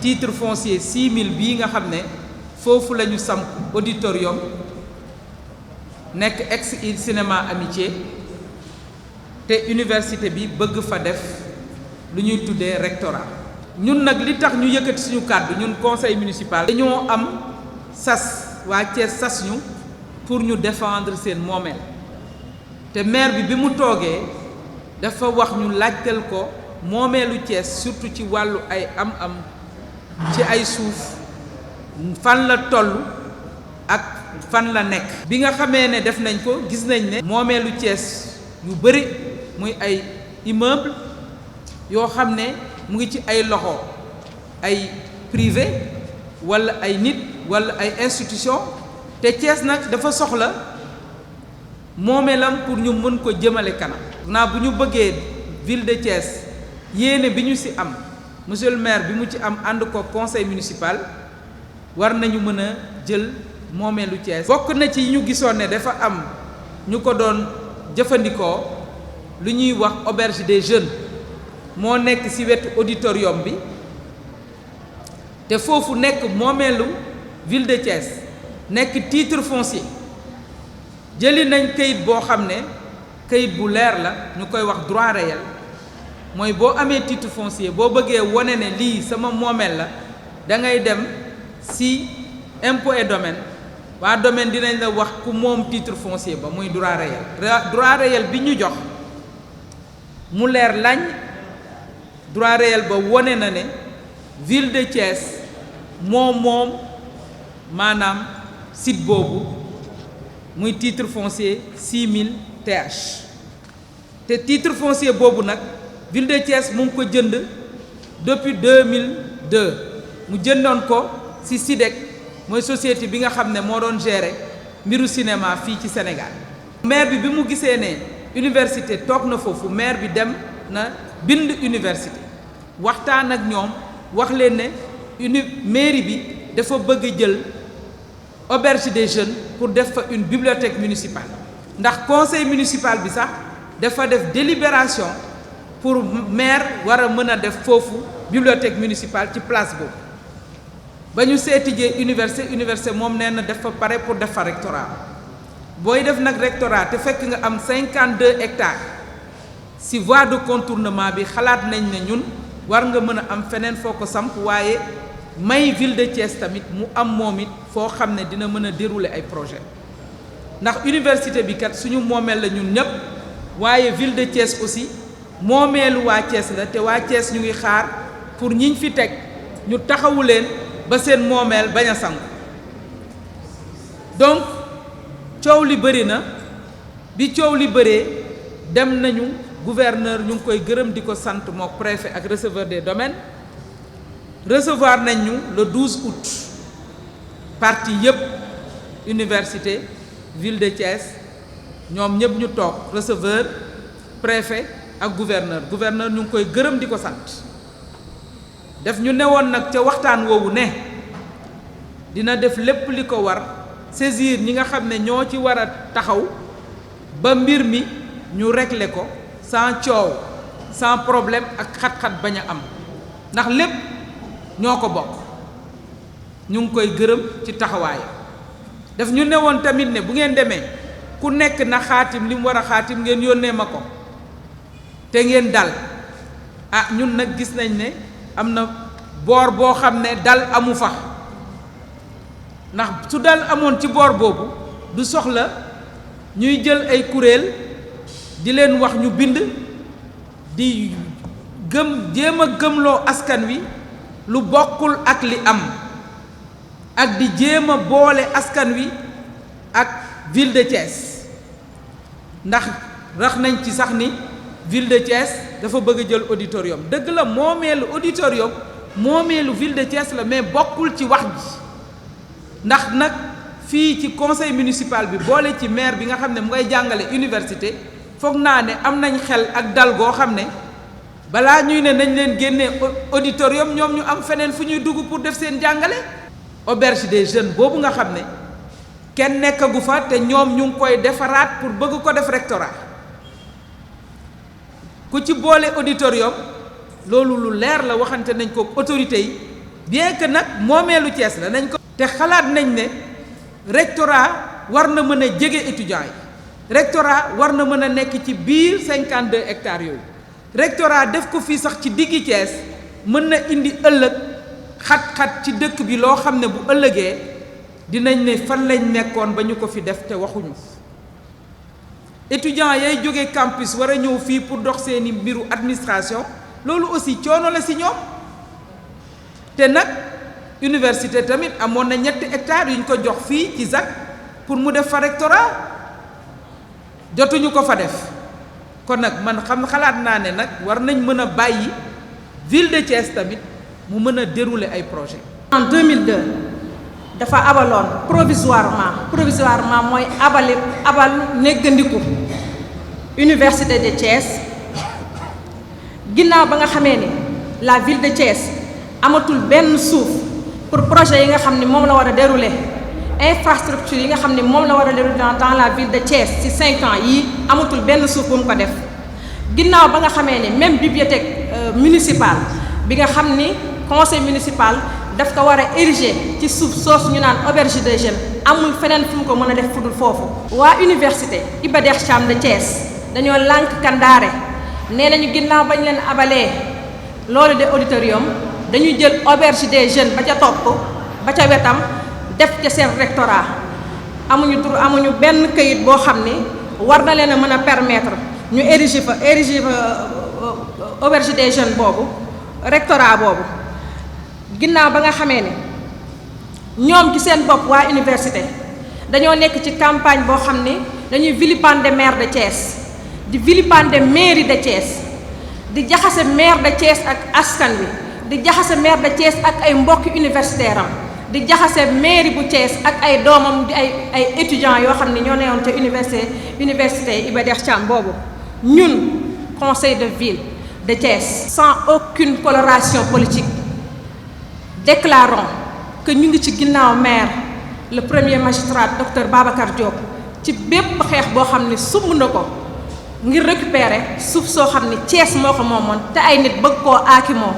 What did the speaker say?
titre foncier 6000 bii nga xam ne foofu la ñu samp auditorium nekk ex cinéma amitié te université bi bëgg fa def lu ñuy tuddee rectorat. ñun nag li tax ñu yëkkati suñu kàddu ñun conseil municipal dañoo am sas waa Thiès sas ñu pour ñu défendre seen moomeel te maire bi mu toogee dafa wax ñu laajteel ko moomeelu Thiès surtout ci wàllu ay am-am ci ay suuf fan la toll ak fan la nekk. bi nga xamee ne def nañ ko gis nañ ne moomeelu Thiès yu bëri muy ay immeuble yoo xam ne mu ngi ci ay loxo ay privé walla ay nit walla ay institution te Thiès nag dafa soxla moomeelam pour ñu mën ko jëmale kanam. naa bu ñu bëggee ville de Thiès yéene bi ñu ci am monsieur le maire bi mu ci am ànd ko conseil municipal war nañu mën a jël moomeelu Thiès. bokk na ci ñu gisoon ne dafa am ñu ko doon jëfandikoo lu ñuy wax auberge des jeunes moo nekk ci wetu auditorium bi te foofu nekk moomeelu ville de Thiès nekk titre foncier jëli nañ kayit boo xam ne kayit bu leer la ñu koy wax droit réel mooy boo amee titre foncier boo bëggee wone ne lii sama moomeel la da ngay dem ci impôt et domaine waa domaine dinañ la wax ku moom titre foncier ba muy droit réel bi ñu jox mu leer lañ droit réel ba wone na ne ville de Thiès moom maanaam site boobu muy titre foncier 6000 TH te titre foncier boobu nag ville de Thiès mu ngi ko jënd depuis 2002 mu jëndoon ko ci SIDEC mooy société bi nga xam ne moo doon gérer mbiru cinéma fii ci Sénégal. maire bi mu gisee ne université toog na foofu maire bi dem na bind université waxtaan ak ñoom wax leen ne mairie bi dafa bëgg jël auberge des jeunes pour def fa une bibliothèque municipale ndax conseil municipal bi sax dafa def délibération pour maire war a mën a def foofu bibliothèque municipale ci place boobu ba ñu seetijee université moom nee na dafa pare pour def fa rectorat booy def nag rectorat te fekk nga am 52 hectares ci voie de contournement bi xalaat nañ ne ñun war nga mën a am feneen foo ko samp waaye may ville de Thiès tamit mu am moom it foo xam ne dina mën a dérouler ay projet ndax université bi kat suñu moomeel la ñun ñëpp waaye ville de Thiès aussi moomeelu waa Thiès la te waa Thiès ñu ngi xaar pour ñiñ fi teg ñu taxawu leen ba seen moomeel bañ a sangu donc coow li bëri na bi coow li bëree dem nañu gouverneur ñu ngi koy gërëm di ko sant mook préfet ak receveur des domaines recevoir nañ ñu le 12 août parti yëpp université ville de Thiès ñoom ñëpp ñu toog receveur préfet ak gouverneur ñu ngi koy gërëm di ko sant def ñu newoon nag ca waxtaan woowu ne dina def lépp li ko war saisir ñi nga xam ne ñoo ci war a taxaw ba mbir mi ñu régler ko sans coow sans problème ak xat-xat bañ a am ndax lépp ñoo ko bokk ñu ngi koy gërëm ci taxawaayam daf ñu newoon tamit ne bu ngeen demee ku nekk na xaatim li mu war a xaatim ngeen yónnee ma ko te ngeen dal ñun nag gis nañ ne am na boor boo xam ne dal amu fa ndax su dal amoon ci boor boobu du soxla ñuy jël ay kuréel di leen wax ñu bind di jéem a gëmloo askan wi lu bokkul ak li am ak di jéem a boole askan wi ak ville de Thiès ndax rax nañ ci sax ni ville de Thiès dafa bëgg a jël auditorium dëgg la moomeelu auditorium moomeelu ville de Thiès la mais bokkul ci wax ji ndax nag fii ci conseil municipal bi boole ci maire bi nga xam ne mu ngay jàngale université foog naa ne am nañ xel ak dal goo xam ne balaa ñuy ne nañ leen génnee auditorium ñoom ñu am feneen fu ñuy dugg pour def seen jàngale. auberge des jeunes boobu nga xam ne kenn nekkagu fa te ñoom ñu ngi koy defaraat pour bëgg ko def rectorat ku ci boole auditorium loolu lu leer la waxante nañ ko autorité yi bien que nag moomeelu Thiès la nañ ko. te xalaat nañ ne rectorat war na mën a jege étudiants yi rectorat war na mën a nekk ci biir 52 hectares yooyu rectorat def ko fii sax ci diggi Thiès mën na indi ëllëg xat-xat ci dëkk bi loo xam ne bu ëllëgee dinañ ne fan lañ nekkoon ba ñu ko fi def te waxuñu. étudiants yay jóge campus war a ñëw fii pour dox seeni mbiru administration loolu aussi coono la si ñoom te nag université tamit amoon na 7 hectares yu ñu ko jox fii ci ZAC pour mu def fa rectorat jotuñu ko fa def kon nag man xalaat naa ne nag war nañ mën a bàyyi ville de Thiès tamit mu mën a dérouler ay projets. En 2002 dafa abaloon provisoirement mooy abal néggandiku université de Thiès ginnaaw ba nga xamee ni la ville de Thiès amatul benn suuf pour projet yi nga xam ni moom la war a dérouler infrastructure yi nga xam ni moom la war a dérouler dans la ville de Thiès ci 5 ans yii amatul benn suuf bu mu ko def ginnaaw ba nga xamee ni même bibliothèque municipale bi nga xam ni conseil municipal daf ko war a ériger ci suuf soosu ñu naan auberge des jeunes amul feneen fu mu ko mën a def fudul foofu. waa université Iba Der Thiam de Thiès dañoo lànk kandaare nee nañu ginnaaw bañ leen abalee loolu de auditorium dañuy jël auberge des jeunes ba ca topp ba ca wetam def ca seen rectorat amuñu benn këyit boo xam ni war na leen a mën a permettre ñu ériger fa auberge des jeunes boobu rectorat boobu. ginnaaw ba nga xamee ne ñoom ci seen bopp waa université dañoo nekk ci campagne boo xam ne dañuy vilipender maire de Thiès di vilipender mairie de Thiès di jaxase maire de Thiès ak askan wi di jaxase maire de Thiès ak ay mbokki universitaire am di jaxase mairie bu Thiès ak ay doomam di ay étudiants yoo xam ne ñoo newoon ca université Iba Der Thiam boobu ñun conseil de ville de Thiès sans aucune coloration politique déclarons que ñu ngi ci ginnaaw maire le premier magistrat docteur Babacar Diop ci bépp xeex boo xam ne sumb na ko ngir récupérer suuf soo xam ne Thiès moo ko moomoon te ay nit bëgg koo aakimoo